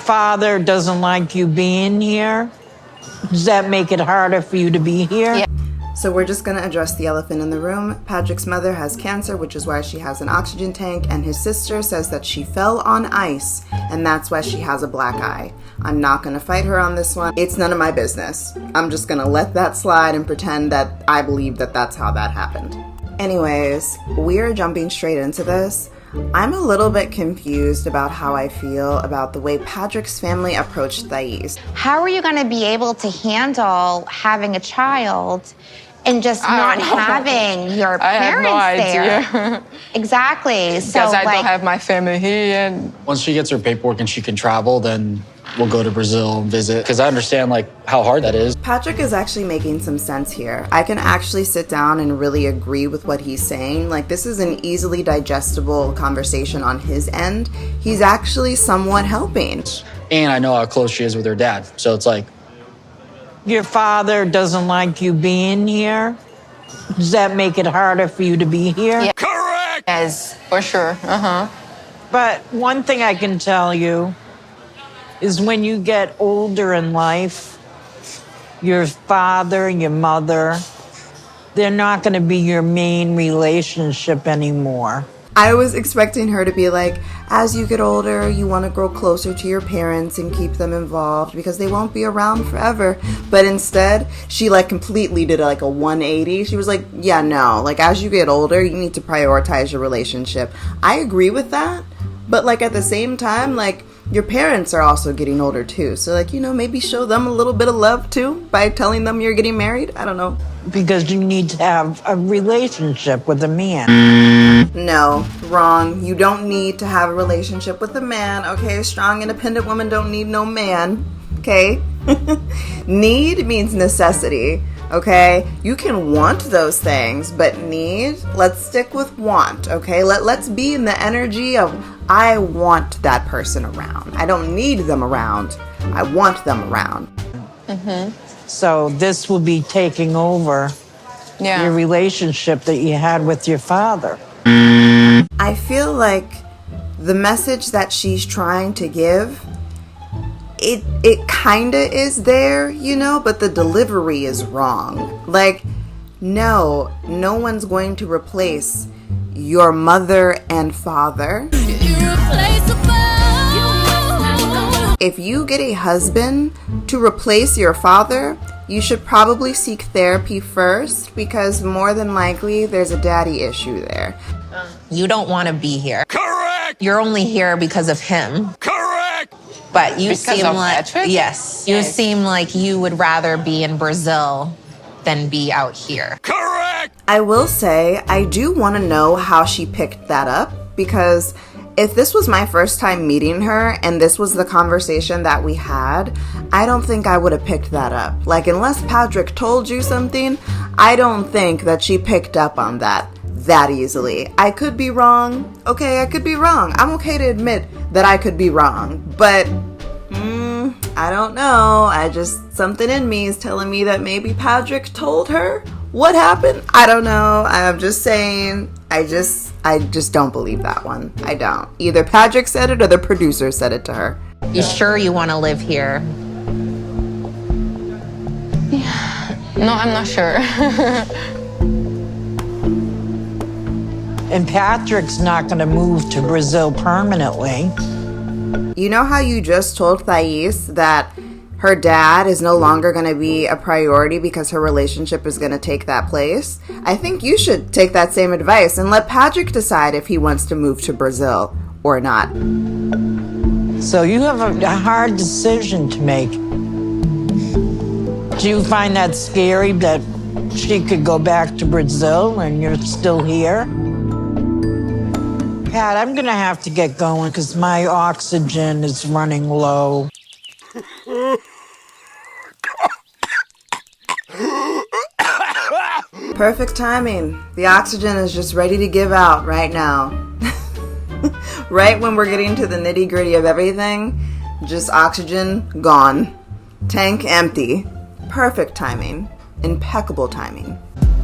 father doesn't like you being here? Does that make it harder for you to be here? Yeah. So we're just gonna address the elephant in the room. Patrick's mother has cancer, which is why she has an oxygen tank, and his sister says that she fell on ice, and that's why she has a black eye. I'm not gonna fight her on this one. It's none of my business. I'm just gonna let that slide and pretend that I believe that that's how that happened. Anyways, we're jumping straight into this. I'm a little bit confused about how I feel about the way Patrick's family approached Thais. How are you going to be able to handle having a child and just not having your parents there? Exactly. So, because I don't have my family here. And once she gets her paperwork and she can travel, then we'll go to Brazil and visit. Because I understand how hard that is. Patrick is actually making some sense here. I can actually sit down and really agree with what he's saying. This is an easily digestible conversation on his end. He's actually somewhat helping. And I know how close she is with her dad. So it's like, your father doesn't like you being here? Does that make it harder for you to be here? Yeah. Correct! Yes, for sure. But one thing I can tell you is when you get older in life, your father and your mother, they're not going to be your main relationship anymore. I was expecting her to be like, as you get older, you want to grow closer to your parents and keep them involved because they won't be around forever. But instead, she completely did a 180. She was like, yeah, no, as you get older, you need to prioritize your relationship. I agree with that. But at the same time, your parents are also getting older too. So maybe show them a little bit of love too by telling them you're getting married. I don't know. Because you need to have a relationship with a man. No, wrong. You don't need to have a relationship with a man, okay? Strong, independent women don't need no man, okay? Need means necessity, okay? You can want those things, but need, let's stick with want, okay? Let's be in the energy of I want that person around. I don't need them around. I want them around. So this will be taking over your relationship that you had with your father. I feel like the message that she's trying to give, it kinda is there, but the delivery is wrong. No one's going to replace your mother and father. If you get a husband to replace your father, you should probably seek therapy first because more than likely there's a daddy issue there. You don't want to be here. Correct! You're only here because of him. Correct! But you Because seem of like Patrick? yes, you seem like you would rather be in Brazil than be out here. Correct! I will say, I do want to know how she picked that up because if this was my first time meeting her and this was the conversation that we had, I don't think I would have picked that up. Unless Patrick told you something, I don't think that she picked up on that easily. I could be wrong. Okay, I could be wrong. I'm okay to admit that I could be wrong. But, I don't know. Something in me is telling me that maybe Patrick told her what happened. I don't know. I'm just saying, I just don't believe that one. I don't. Either Patrick said it or the producer said it to her. You sure you want to live here? No, I'm not sure. And Patrick's not going to move to Brazil permanently. You know how you just told Thais that her dad is no longer going to be a priority because her relationship is going to take that place? I think you should take that same advice and let Patrick decide if he wants to move to Brazil or not. So you have a hard decision to make. Do you find that scary that she could go back to Brazil and you're still here? Pat, I'm gonna have to get going because my oxygen is running low. Perfect timing. The oxygen is just ready to give out right now. Right when we're getting to the nitty-gritty of everything, just oxygen gone. Tank empty. Perfect timing. Impeccable timing.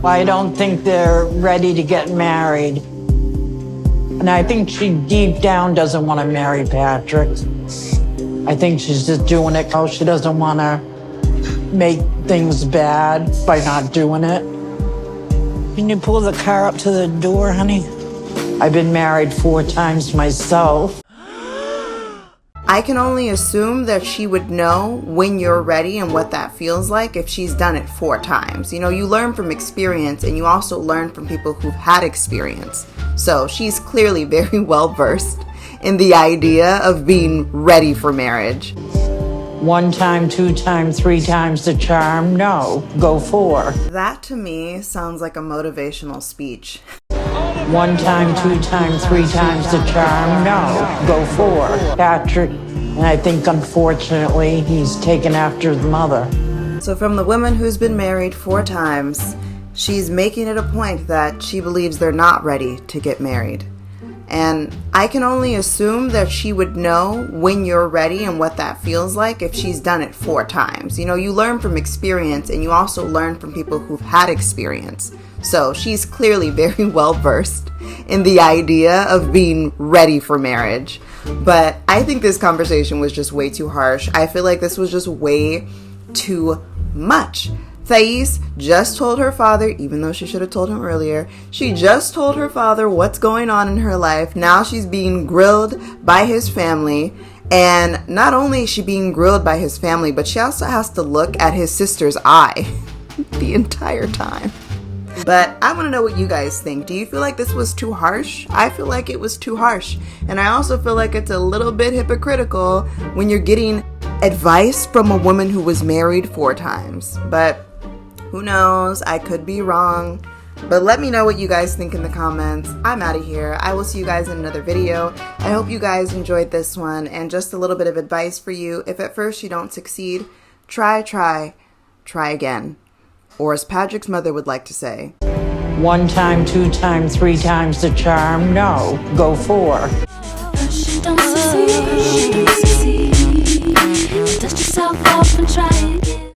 I don't think they're ready to get married. And I think she deep down doesn't want to marry Patrick. I think she's just doing it because she doesn't want to make things bad by not doing it. Can you pull the car up to the door, honey? I've been married 4 times myself. I can only assume that she would know when you're ready and what that feels like if she's done it 4 times. You know, you learn from experience, and you also learn from people who've had experience. So she's clearly very well versed in the idea of being ready for marriage. 1 time, 2 times, 3 times the charm? No, go 4. That to me sounds like a motivational speech. 1 time, 2 times, 3 times the charm? No, go 4. Patrick, and I think unfortunately he's taken after the mother. So from the woman who's been married 4 times, she's making it a point that she believes they're not ready to get married. And I can only assume that she would know when you're ready and what that feels like if she's done it 4 times. You know, you learn from experience, and you also learn from people who've had experience. So she's clearly very well versed in the idea of being ready for marriage. But I think this conversation was just way too harsh. I feel like this was just way too much. Thais just told her father, even though she should have told him earlier, she just told her father what's going on in her life. Now she's being grilled by his family. And not only is she being grilled by his family, but she also has to look at his sister's eye the entire time. But I want to know what you guys think. Do you feel like this was too harsh? I feel like it was too harsh. And I also feel like it's a little bit hypocritical when you're getting advice from a woman who was married 4 times. But who knows? I could be wrong. But let me know what you guys think in the comments. I'm out of here. I will see you guys in another video. I hope you guys enjoyed this one. And just a little bit of advice for you. If at first you don't succeed, try again. Or as Patrick's mother would like to say, 1 time, 2 times, 3 times the charm? No, go 4. Don't succeed. Dust yourself off and try